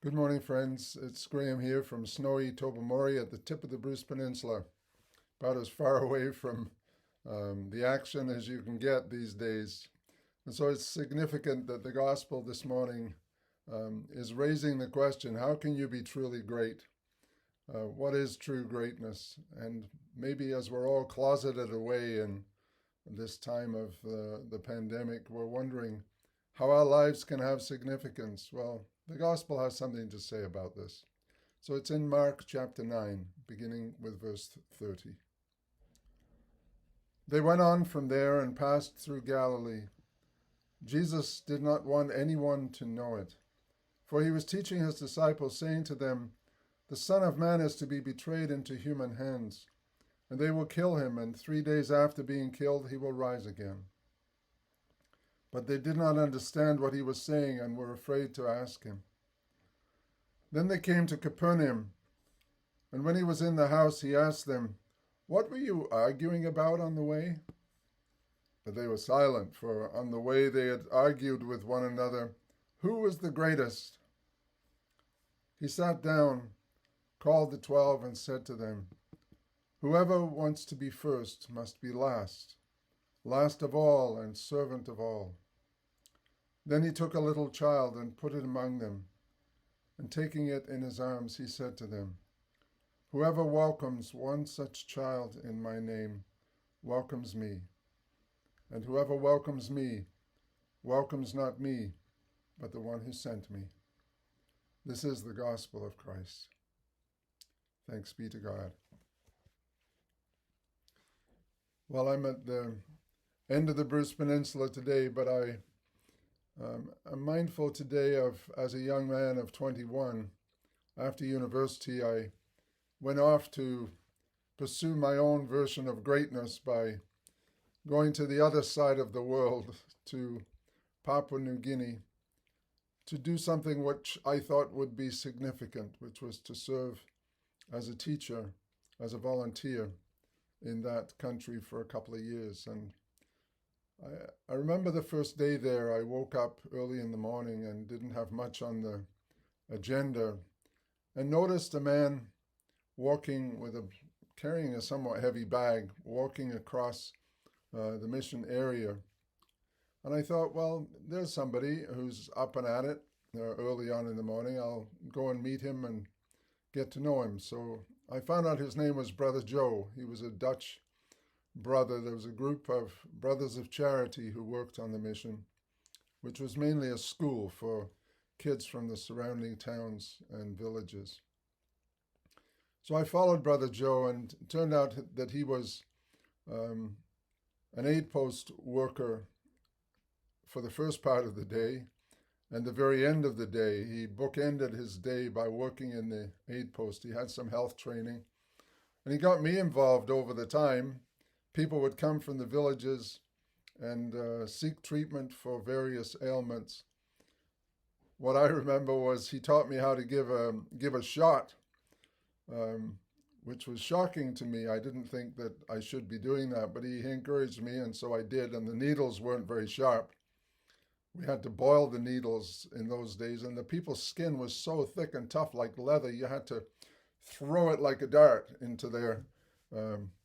Good morning, friends. It's Graham here from snowy Tobermory at the tip of the Bruce Peninsula, about as far away from the action as you can get these days. And so it's significant that the gospel this morning is raising the question, how can you be truly great? What is true greatness? And maybe as we're all closeted away in this time of the pandemic, we're wondering how our lives can have significance. Well, the gospel has something to say about this. So it's in Mark chapter 9, beginning with verse 30. They went on from there and passed through Galilee. Jesus did not want anyone to know it, for he was teaching his disciples, saying to them, "The Son of Man is to be betrayed into human hands, and they will kill him, and 3 days after being killed he will rise again." But they did not understand what he was saying and were afraid to ask him. Then they came to Capernaum, and when he was in the house, he asked them, "What were you arguing about on the way?" But they were silent, for on the way they had argued with one another, who was the greatest. He sat down, called the 12, and said to them, "Whoever wants to be first must be last, last of all and servant of all." Then he took a little child and put it among them, and taking it in his arms, he said to them, "Whoever welcomes one such child in my name welcomes me, and whoever welcomes me welcomes not me, but the one who sent me." This is the gospel of Christ. Thanks be to God. Well, I'm at the end of the Bruce Peninsula today, but I'm mindful today of, as a young man of 21, after university, I went off to pursue my own version of greatness by going to the other side of the world, to Papua New Guinea, to do something which I thought would be significant, which was to serve as a teacher, as a volunteer in that country for a couple of years. And I remember the first day there, I woke up early in the morning and didn't have much on the agenda, and noticed a man walking carrying a somewhat heavy bag, walking across the mission area. And I thought, well, there's somebody who's up and at it early on in the morning. I'll go and meet him and get to know him. So I found out his name was Brother Joe. He was a Dutch brother. There was a group of Brothers of Charity who worked on the mission, which was mainly a school for kids from the surrounding towns and villages. So I followed Brother Joe, and it turned out that he was an aid post worker for the first part of the day, and the very end of the day. He bookended his day by working in the aid post. He had some health training, and he got me involved over the time. People would come from the villages and seek treatment for various ailments. What I remember was he taught me how to give a shot, which was shocking to me. I didn't think that I should be doing that, but he encouraged me, and so I did, and the needles weren't very sharp. We had to boil the needles in those days, and the people's skin was so thick and tough like leather, you had to throw it like a dart into their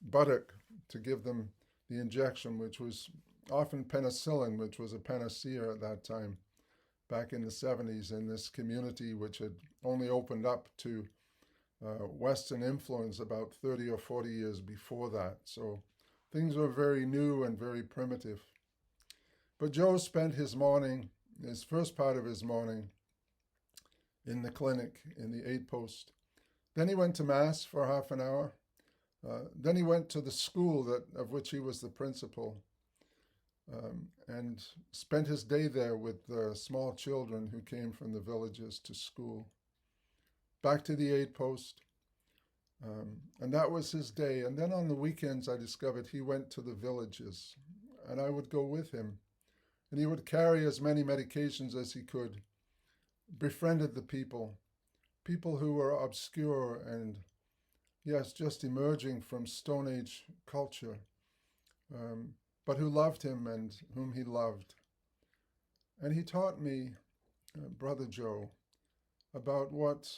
buttock to give them the injection, which was often penicillin, which was a panacea at that time, back in the 70s, in this community which had only opened up to Western influence about 30 or 40 years before that. So things were very new and very primitive. But Joe spent his first part of his morning, in the clinic, in the aid post. Then he went to Mass for half an hour. Then he went to the school of which he was the principal, and spent his day there with the small children who came from the villages to school. Back to the aid post, and that was his day. And then on the weekends, I discovered he went to the villages, and I would go with him. And he would carry as many medications as he could, befriended the people who were obscure and, yes, just emerging from Stone Age culture, but who loved him and whom he loved. And he taught me, Brother Joe, about what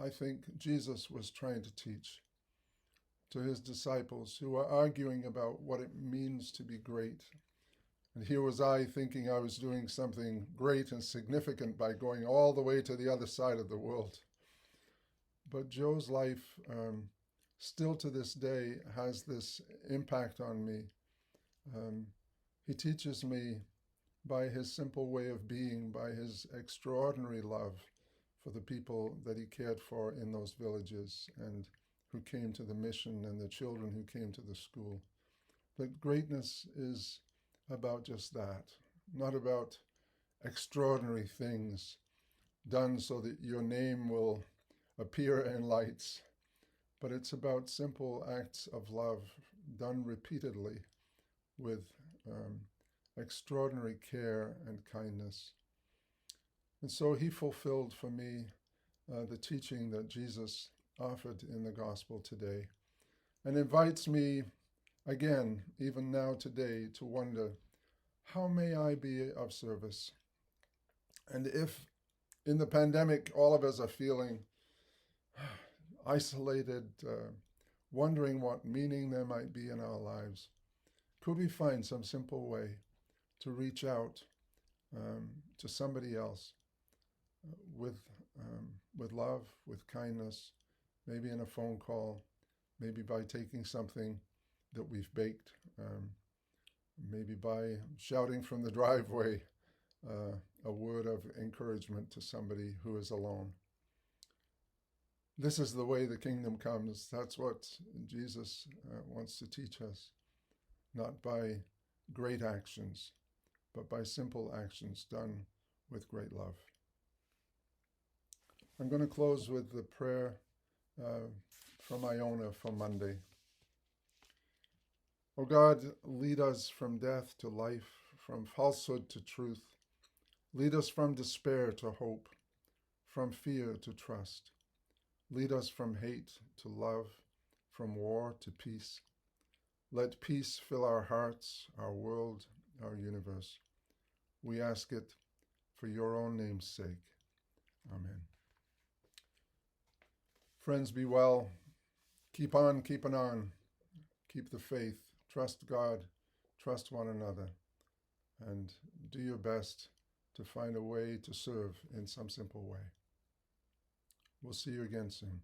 I think Jesus was trying to teach to his disciples who were arguing about what it means to be great. And here was I thinking I was doing something great and significant by going all the way to the other side of the world. But Joe's life, still to this day, has this impact on me. He teaches me by his simple way of being, by his extraordinary love for the people that he cared for in those villages and who came to the mission and the children who came to the school. That greatness is about just that, not about extraordinary things done so that your name will appear in lights, but it's about simple acts of love done repeatedly with extraordinary care and kindness. And so he fulfilled for me the teaching that Jesus offered in the gospel today, and invites me again, even now today, to wonder, how may I be of service? And if in the pandemic all of us are feeling isolated, wondering what meaning there might be in our lives, could we find some simple way to reach out to somebody else with love, with kindness, maybe in a phone call, maybe by taking something that we've baked, maybe by shouting from the driveway a word of encouragement to somebody who is alone. This is the way the kingdom comes. That's what Jesus wants to teach us, not by great actions, but by simple actions done with great love. I'm going to close with the prayer from Iona for Monday. O God, lead us from death to life, from falsehood to truth. Lead us from despair to hope, from fear to trust. Lead us from hate to love, from war to peace. Let peace fill our hearts, our world, our universe. We ask it for your own name's sake. Amen. Friends, be well. Keep on keeping on. Keep the faith. Trust God. Trust one another. And do your best to find a way to serve in some simple way. We'll see you again soon.